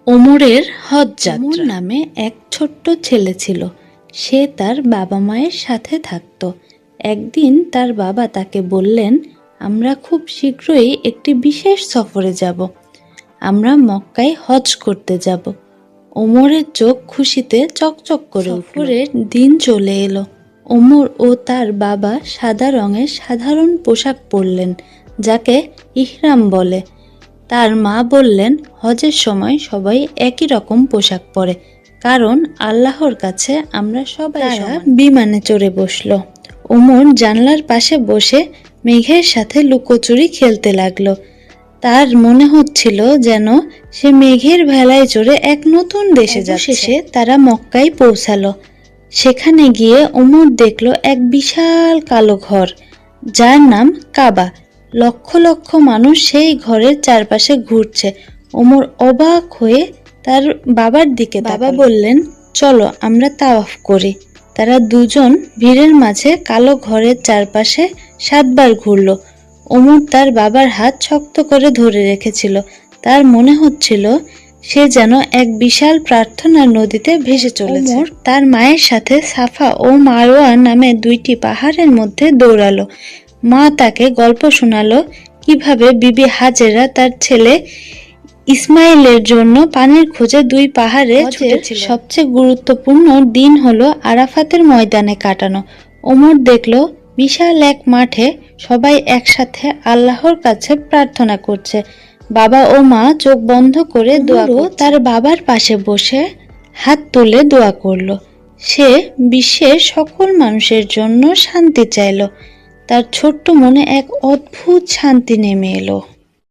ওমরের হজ যাত্রা। ওমর নামে এক ছোট্ট ছেলে ছিল। সে তার বাবা মায়ের সাথে থাকত। একদিন তার বাবা তাকে বললেন, আমরা খুব শীঘ্রই একটি বিশেষ সফরে যাব। আমরা মক্কায় হজ করতে যাব। ওমরের চোখ খুশিতে চকচক করে উঠল। সফরের দিন চলে এলো। ওমর ও তার বাবা সাদা রঙের সাধারণ পোশাক পরলেন, যাকে ইহরাম বলে। তার মা বললেন, হজের সময় সবাই একই রকম পোশাক পরে, কারণ আল্লাহর কাছে আমরা সবাই সমান। বিমানে চড়ে বসলো। ওমর জানলার পাশে বসে মেঘের সাথে লুকোচুরি খেলতে লাগলো। তার মনে হচ্ছিল যেন সে মেঘের ভেলায় চড়ে এক নতুন দেশে যাচ্ছে। শেষে তারা মক্কায় পৌঁছালো। সেখানে গিয়ে ওমর দেখল এক বিশাল কালো ঘর, যার নাম কাবা। লক্ষ লক্ষ মানুষ সেই ঘরের চারপাশে ঘুরছে। ওমর অবাক হয়ে তার বাবার দিকে তাকালো। বাবা বললেন, চলো আমরা তাওয়াফ করি। তারা দুজন ভিড়ের মাঝে কালো ঘরের চারপাশে 7 বার ঘুরল। ওমর তার বাবার হাত শক্ত করে ধরে রেখেছিল। তার মনে হচ্ছিল সে যেন এক বিশাল প্রার্থনার নদীতে ভেসে চলেছে। ওমর তার মায়ের সাথে সাফা ও মারওয়া নামে 2টি পাহাড়ের মধ্যে দৌড়ালো। মা তাকে গল্প শোনালো কিভাবে বিবি হাজেরা তার ছেলে ইসমাইলের জন্য পানির খোঁজে 2 পাহাড়ে ছুটেছিল। সবচেয়ে গুরুত্বপূর্ণ দিন হলো আরাফাতের ময়দানে কাটানো। ওমর দেখল বিশাল এক মাঠে সবাই একসাথে আল্লাহর কাছে প্রার্থনা করছে। বাবা ও মা চোখ বন্ধ করে দোয়া করছে। তার বাবার পাশে বসে হাত তুলে দোয়া করলো। সে বিশ্বের সকল মানুষের জন্য শান্তি চাইল। তার ছোট্ট মনে এক অদ্ভুত শান্তি নেমে এলো।